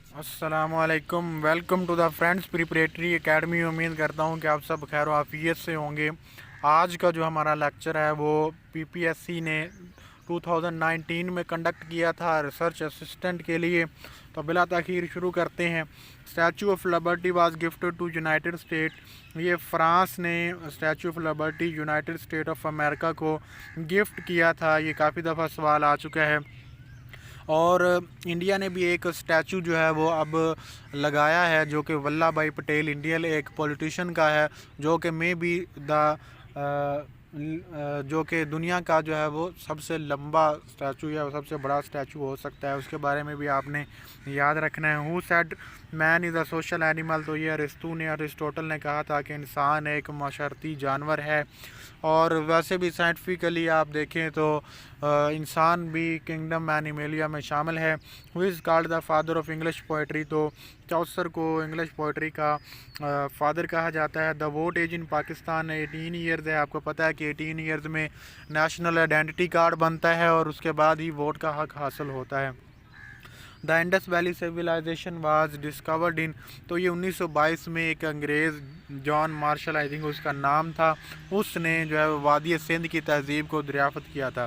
अस्सलामुअलैकुम, welcome to the friends preparatory academy. उम्मीद करता हूँ कि आप सब खैर आफियत से होंगे। आज का जो हमारा लेक्चर है वो पीपीएससी ने 2019 में कंडक्ट किया था रिसर्च असिस्टेंट के लिए। तो बिला ताखीर शुरू करते हैं। Statue of Liberty was gifted to United State. ये फ्रांस ने Statue of Liberty United State of America को गिफ्ट किया था। ये काफ़ी दफ़ा सवाल आ चुका है। और इंडिया ने भी एक स्टैचू जो है वो अब लगाया है, जो कि वल्लभ भाई पटेल इंडियन एक पॉलिटिशियन का है, जो कि मे बी जो कि दुनिया का जो है वो सबसे लंबा स्टैचू या सबसे बड़ा स्टैचू हो सकता है। उसके बारे में भी आपने याद रखना है। Who said man is a social animal. तो ये अरिस्टोटल ने कहा था कि इंसान एक माशरती जानवर है। और वैसे भी साइंटिफिकली आप देखें तो इंसान भी किंगडम एनिमेलिया में शामिल है। Who is called the father of English poetry. तो चौसर को इंग्लिश पोइट्री का फादर कहा जाता है। The vote age in Pakistan 18 years है। आपको पता है कि 18 ईयर्स में नेशनल आइडेंटिटी कार्ड बनता है और उसके बाद ही वोट का हक हासिल होता है। The Indus valley civilisation was discovered in. तो ये 1922 में एक अंग्रेज़ जॉन मार्शल, आई थिंक उसका नाम था, उसने जो है वादी सिंध की तहजीब को दरियाफ़त किया था।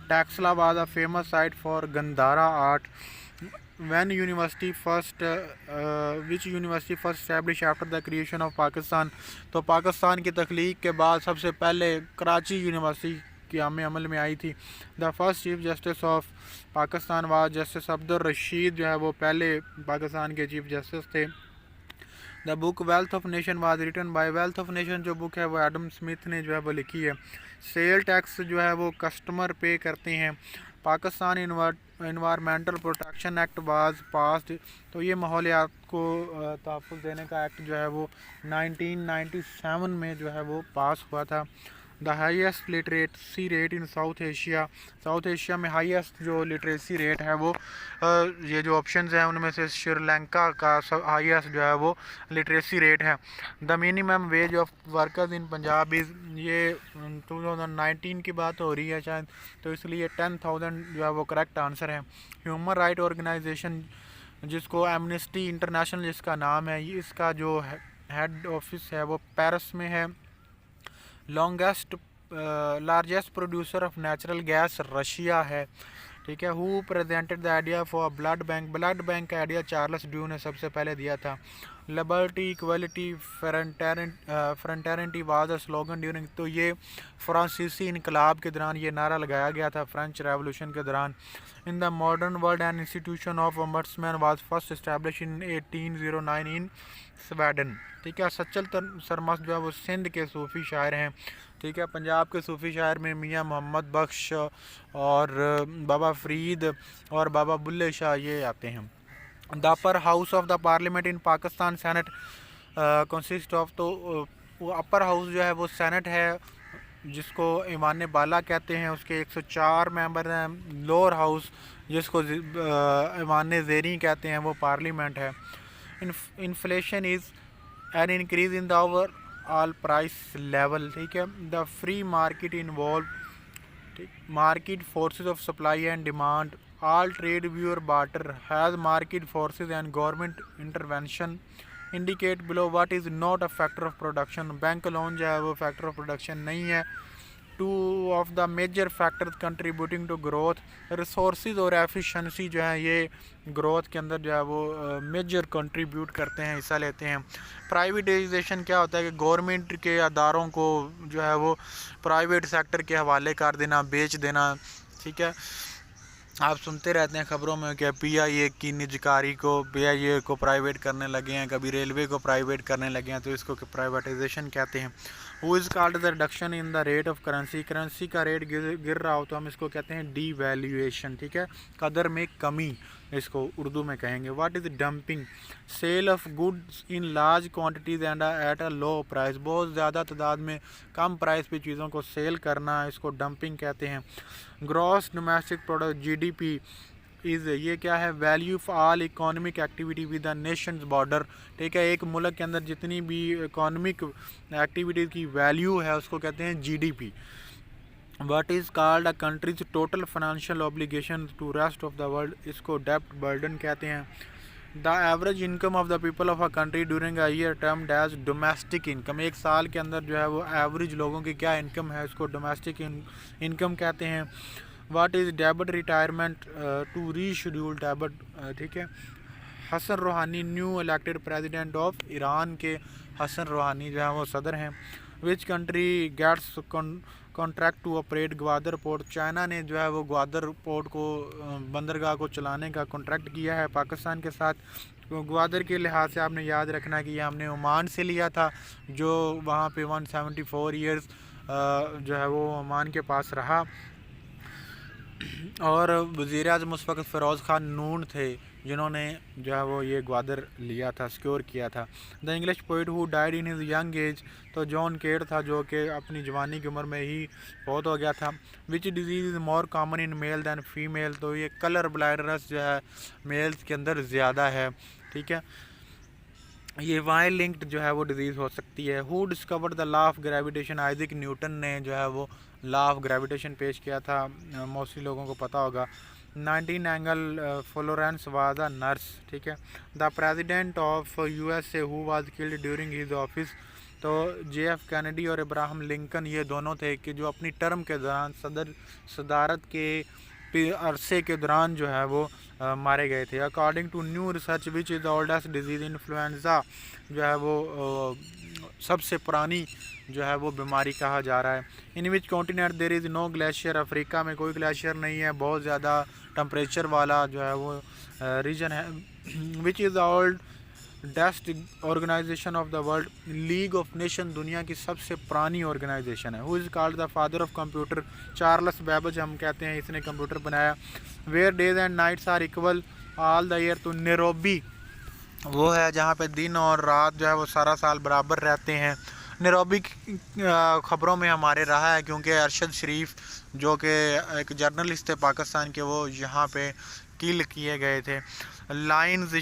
Taxila was a famous site for Gandhara art. when university first which university first established after the creation of Pakistan. तो पाकिस्तान की तख्लीक के बाद सबसे पहले कराची यूनिवर्सिटी की अमल में आई थी। The first chief justice of Pakistan was justice Abdul Rashid, जो है वो पहले पाकिस्तान के चीफ जस्टिस थे। The book Wealth of Nation was written by. Wealth of Nation जो बुक है वो एडम स्मिथ ने जो है वो लिखी है। सेल टैक्स जो है वो कस्टमर पे करते हैं। Pakistan environmental protection act was passed. तो ये माहौलियात को तहफ़्फ़ुज़ देने का एक्ट जो है वो 1997 में जो है वो पास हुआ था। The highest literacy rate in south Asia. South Asia में हाईएस्ट जो लिटरेसी रेट है वो ये जो ऑप्शंस हैं उनमें से श्रीलंका का हाईएस्ट जो है वो लिटरेसी रेट है। The minimum ways of workers in Punjab is, ये 2019 की बात हो रही है शायद, तो इसलिए 10,000 जो है वो करेक्ट आंसर है। ह्यूमन राइट ऑर्गेनाइजेशन जिसको एमनेस्टी इंटरनेशनल जिसका नाम है, ये इसका जो हेड ऑफिस है वो पेरिस में है। Longest largest producer of natural gas Russia है। ठीक है। Who presented the idea for blood bank. Blood bank का आइडिया चार्ल्स ड्रू ने सबसे पहले दिया था। Liberty equality fraternity was a slogan during. तो ये फ्रांसीसी इनकलाब के दौरान ये नारा लगाया गया था, फ्रेंच रेवोल्यूशन के दौरान। In the modern world an institution of ombudsman was first establish in 1809 in Sweden. ठीक है। सच्चल सरमस जो है वो सिंध के सूफ़ी शायर हैं। ठीक है। पंजाब के सूफ़ी शायर में मियाँ मोहम्मद बख्श और बाबा फ़रीद और बाबा बुल्ले शाह ये आते हैं। The upper house of the parliament in Pakistan senate consist of. तो वो अपर हाउस जो है वो सेनेट है, जिसको ईमान बाला कहते हैं, उसके 104 मेंबर हैं। लोअर हाउस जिसको ईमान ज़ेरी कहते हैं वो पार्लियामेंट है। Inflation is an increase in the overall price level. ठीक है। The free market involve market forces of supply and demand. All trade viewer barter has market forces and government intervention. Indicate below what is not a factor of production. Bank loan जो है वो factor of production नहीं है। Two of the major factors contributing to growth. Resources और efficiency जो है ये growth के अंदर जो है वो मेजर कंट्रीब्यूट करते हैं, हिस्सा लेते हैं। प्राइवेटाइजेशन क्या होता है कि गवर्नमेंट के अदारों को जो है वो प्राइवेट सेक्टर के हवाले कर देना, बेच देना। ठीक है। आप सुनते रहते हैं ख़बरों में कि पीआईए की निजकारी को पीआईए को प्राइवेट करने लगे हैं, कभी रेलवे को प्राइवेट करने लगे हैं, तो इसको प्राइवेटाइजेशन कहते हैं। Who is called the reduction in the rate of currency. Currency का रेट गिर रहा हो तो हम इसको कहते हैं डीवैल्यूएशन। ठीक है। कदर में कमी इसको उर्दू में कहेंगे। What is dumping. Sale of goods in large quantities and at a low price. बहुत ज़्यादा तादाद में कम प्राइस पे चीज़ों को सेल करना, इसको डंपिंग कहते हैं। Gross domestic product GDP is, ये क्या है, value for all economic activity with the Nations border. ठीक है। एक मुल्क के अंदर जितनी भी इकोनॉमिक एक्टिविटीज़ की वैल्यू है उसको कहते हैं GDP. What is called a country's total financial obligation to rest of the world. इसको डेप्ट बर्डन कहते हैं। The average income of the people of a country during a year termed as domestic income. एक साल के अंदर जो है वो एवरेज लोगों की क्या इनकम है, इसको डोमेस्टिक इनकम कहते हैं। What is debit retirement to reschedule debit, ठीक है। Hassan Rouhani new elected president of Iran के हसन रूहानी जो है वो सदर हैं। Which country gets contract to operate Gwadar port. China ने जो है वो ग्वादर पोर्ट को बंदरगाह को चलाने का कॉन्ट्रैक्ट किया है पाकिस्तान के साथ। तो ग्वादर के लिहाज से आपने याद रखना है कि ये हमने ओमान से लिया था, जो वहाँ पे 174 ईयर्स जो है वो ओमान के पास रहा। और वज़ीर आज़म उस वक्त फ़िरोज़ ख़ान नून थे जिन्होंने जो है वो ये ग्वादर लिया था, सिक्योर किया था। The English poet who died in his young age, तो जॉन केट था जो कि अपनी जवानी की उम्र में ही बहुत हो गया था। Which disease is more common in male than female, तो ये कलर ब्लाइंडनेस जो है मेल्स के अंदर ज़्यादा है, ठीक है। ये वाई लिंक्ड जो है वो डिजीज़ हो सकती है। Who discovered the law of gravitation, Isaac Newton ने जो है वो लॉ ऑफ ग्रेविटेशन पेश किया था, मोस्टली लोगों को पता होगा। 19 angle Florence was a nurse, ठीक है। The president of USA who was killed during his office, तो JF कैनेडी और इब्राहम लिंकन ये दोनों थे कि जो अपनी टर्म के दौरान सदारत के अरसे के दौरान जो है वो मारे गए थे। According to new research which is the oldest disease, influenza जो है वो सबसे पुरानी जो है वो बीमारी कहा जा रहा है। In which continent there is no glacier, Africa में कोई ग्लेशियर नहीं है, बहुत ज़्यादा टेम्परेचर वाला जो है वो रीजन है। Which is the oldest organisation of the world, League of Nation दुनिया की सबसे पुरानी ऑर्गेनाइजेशन है। Who is called the father of computer, Charles Babbage हम कहते हैं, इसने कंप्यूटर बनाया। Where days and nights are equal all the year, तो नैरोबी वो है जहाँ पे दिन और रात जो है वो सारा साल बराबर रहते हैं। नैरोबी ख़बरों में हमारे रहा है क्योंकि अरशद शरीफ जो कि एक जर्नलिस्ट थे पाकिस्तान के, वो यहाँ पे किल किए गए थे। Lion's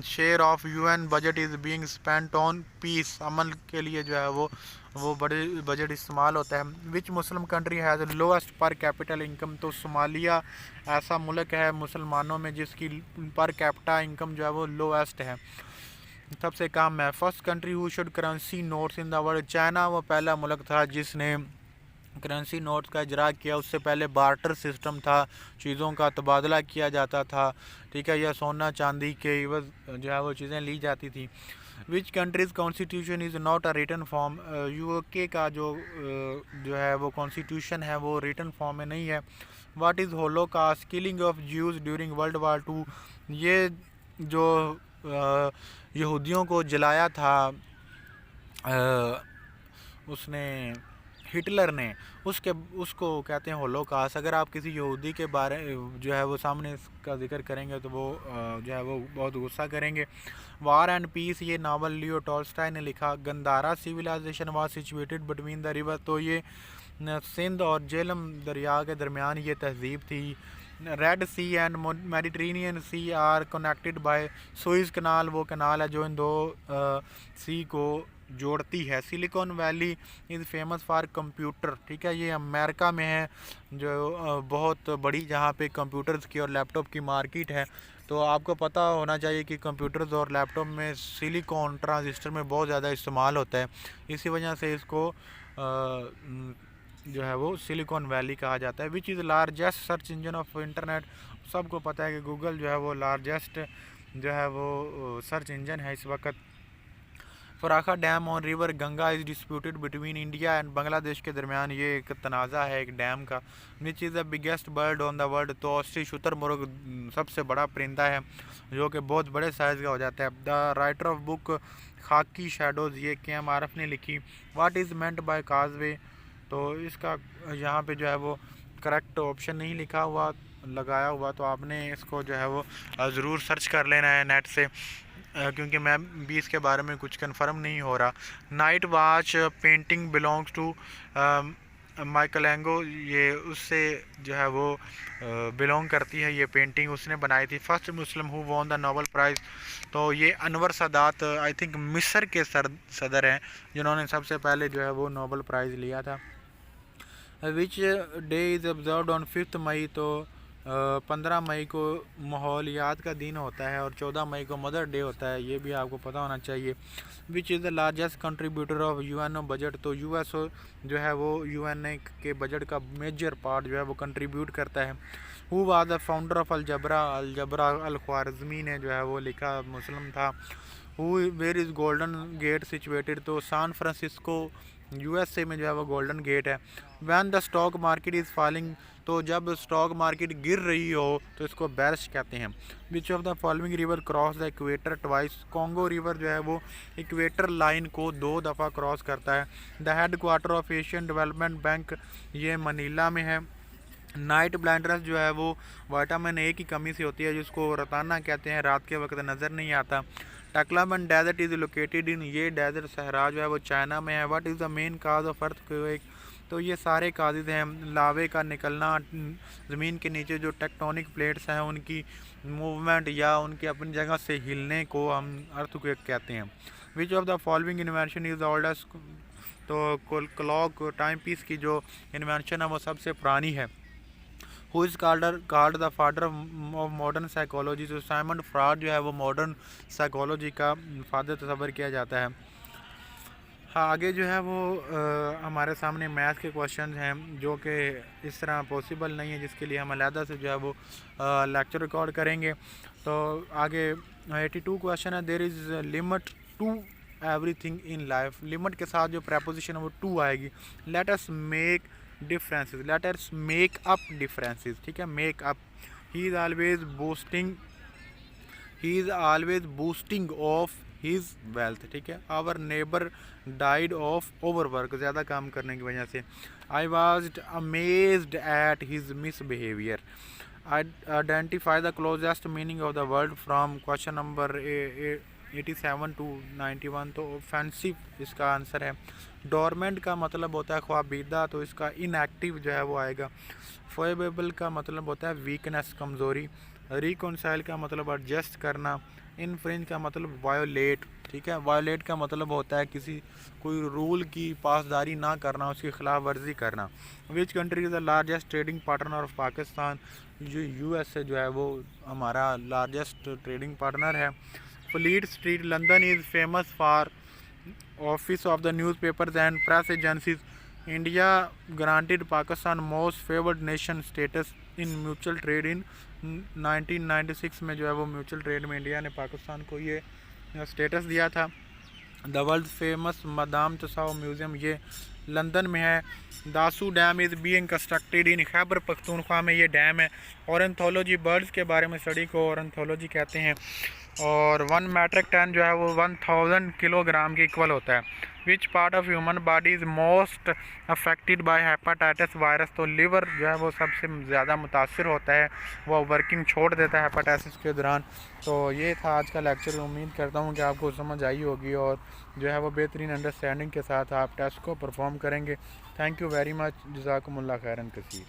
share of UN budget is being spent on peace, अमन के लिए जो है वो बड़े बजट इस्तेमाल होता है। विच मुस्लिम कंट्री हैज़ लोएस्ट पर कैपिटल इनकम, तो सोमालिया ऐसा मुल्क है मुसलमानों में जिसकी पर कैपिटा इनकम जो है वो लोएस्ट है, सबसे कम है। First country who should currency notes in the world, China वो पहला मुल्क था जिसने करेंसी नोट्स का इजरा किया। उससे पहले बार्टर सिस्टम था, चीज़ों का तबादला किया जाता था, ठीक है, या सोना चांदी के इवज़ जो है वो चीज़ें ली जाती थी। Which country's constitution is not a written form, UK का जो है वो कॉन्स्टिट्यूशन है वो रिटन फॉर्म में नहीं है। What is Holocaust, killing of Jews during world war 2, ये जो यहूदियों को जलाया था उसने हिटलर ने, उसको कहते हैं होलोकॉस्ट। अगर आप किसी यहूदी के बारे जो है वो सामने इसका जिक्र करेंगे तो वो जो है वो बहुत गुस्सा करेंगे। वार एंड पीस ये नावल लियो टॉल्स्टॉय ने लिखा। Gandhara civilisation was situated between the river, तो ये सिंध और झेलम दरिया के दरमियान ये तहजीब थी। Red Sea and Mediterranean Sea are connected by Suez Canal, वो कनाल है जो इन दो सी को जोड़ती है। Silicon valley is famous for computer, ठीक है, ये अमेरिका में है जो बहुत बड़ी, जहाँ पे कंप्यूटर्स की और लैपटॉप की मार्केट है। तो आपको पता होना चाहिए कि कंप्यूटर्स और लैपटॉप में सिलिकॉन ट्रांजिस्टर में बहुत ज़्यादा इस्तेमाल होता है, इसी वजह से इसको जो है वो सिलिकॉन वैली कहा जाता है। Which is largest search engine of internet, सबको पता है कि गूगल जो है वो लार्जेस्ट जो है वो सर्च इंजन है इस वक्त। Farakka dam on river Ganga is disputed between India and Bangladesh के दरमियान ये एक तनाज़ा है एक डैम का। Which is the biggest bird on the world, तो ऑस्ट्री शुतुरमुर्ग सबसे बड़ा परिंदा है जो कि बहुत बड़े साइज़ का हो जाता है। द राइटर ऑफ बुक खाकी शैडोज़, ये KM आरफ ने लिखी। व्हाट इज़ मेंट बाय काजवे, तो इसका यहाँ पे जो है वो करेक्ट ऑप्शन नहीं लिखा हुआ लगाया हुआ, तो आपने इसको जो है वो ज़रूर सर्च कर लेना है नेट से, क्योंकि मैं भी इसके बारे में कुछ कंफर्म नहीं हो रहा। Night watch painting belongs to Michelangelo, ये उससे जो है वो बिलोंग करती है, ये पेंटिंग उसने बनाई थी। First Muslim who won the Nobel prize, तो ये अनवर सादात आई थिंक मिस्र के सदर हैं जिन्होंने सबसे पहले जो है वो नोबल प्राइज़ लिया था। Which day is observed on 5 मई, तो 15 मई को माहौलियात का दिन होता है और 14 मई को मदर डे होता है, ये भी आपको पता होना चाहिए। विच is the largest contributor of UNO budget, तो यूएसओ जो है वो यूएनए के बजट का मेजर पार्ट जो है वो कंट्रीब्यूट करता है। Who was the founder of algebra, algebra al Khwarizmi ने जो है वो लिखा, मुस्लिम था। Who where is golden gate situated, तो सैन फ्रांसिस्को यूएसए में जो है वो गोल्डन गेट है। When the stock market is falling, तो जब स्टॉक मार्केट गिर रही हो तो इसको बेरिश कहते हैं। Which of the following river cross the equator twice, Congo river जो है वो इक्वेटर लाइन को 2 दफ़ा क्रॉस करता है। The head quarter of Asian development bank ये मनीला में है। नाइट ब्लाइंडनेस जो है वो विटामिन ए की कमी से होती है, जिसको रताना कहते हैं, रात के वक्त नज़र नहीं आता। टकलामन डेजर्ट इज़ लोकेटेड इन, ये डेजर्ट सहरा जो है वो चाइना में है। What is the main cause of earthquake, तो ये सारे काजेज़ हैं। लावे का निकलना, ज़मीन के नीचे जो टेक्टोनिक प्लेट्स हैं उनकी मूवमेंट या उनके अपनी जगह से हिलने को हम अर्थक्वेक कहते हैं। Which of the following invention is the oldest, तो क्लॉक टाइम पीस की जो इन्वेंशन है वो सबसे पुरानी है। Who is called the father of modern psychology, तो साइमन फ्रॉइड जो है वो मॉडर्न साइकोलॉजी का फादर तस्वर किया जाता है। हाँ, आगे जो है वो हमारे सामने मैथ के क्वेश्चन हैं जो कि इस तरह पॉसिबल नहीं है, जिसके लिए हम अलहदा से जो है वो लेक्चर रिकॉर्ड करेंगे। तो आगे 82 क्वेश्चन है। There is limit to everything in life, limit के साथ जो प्रपोजिशन है वो टू आएगी। Let us make differences, let us make up differences, ठीक है, make up. He is always boosting, he is always boosting of his wealth, ठीक है। Our neighbour died of overwork, ज़्यादा काम करने की वजह से। I was amazed at his misbehaviour. Identify the closest meaning of the word from question number 87 to 91, तो offensive इसका आंसर है। डोरमेंट का मतलब होता है ख्वाबीदा, तो इसका इनएक्टिव जो है वो आएगा। फोएबल का मतलब होता है वीकनेस, कमज़ोरी। रिकॉन्साइल का मतलब एडजस्ट करना। इनफ्रिंज का मतलब वायोलेट, ठीक है, वायोलेट का मतलब होता है किसी कोई रूल की पासदारी ना करना, उसकी खिलाफ वर्जी करना। Which country is the largest trading partner of Pakistan, जो यूएसए जो है वो हमारा लार्जेस्ट ट्रेडिंग पार्टनर है। Fleet street London is famous for office of the newspapers and press agencies. India granted Pakistan most favoured nation status in mutual trade in 1996 में जो है वो म्यूचुअल ट्रेड में इंडिया ने पाकिस्तान को ये स्टेटस दिया था। The world famous Madame Tussauds museum ये लंदन में है। Dasu dam is being constructed in Khyber Pakhtunkhwa में ये डैम है। ऑरेंथोलॉजी बर्ड्स के बारे में स्टडी को ऑरेंथोलॉजी कहते हैं। और 1 मेट्रिक टन जो है वो 1000 किलोग्राम के इक्वल होता है। Which part of human body is most affected by hepatitis virus, तो लिवर जो है वो सबसे ज़्यादा मुतासर होता है, वो वर्किंग छोड़ देता है हेपाटाइटिस के दौरान। तो ये था आज का लेक्चर। उम्मीद करता हूँ कि आपको समझ आई होगी और जो है वो बेहतरीन अंडरस्टैंडिंग के साथ आप टेस्ट को परफॉर्म करेंगे। थैंक यू वेरी मच, जज़ाकुमुल्लाह खैरन कसीर।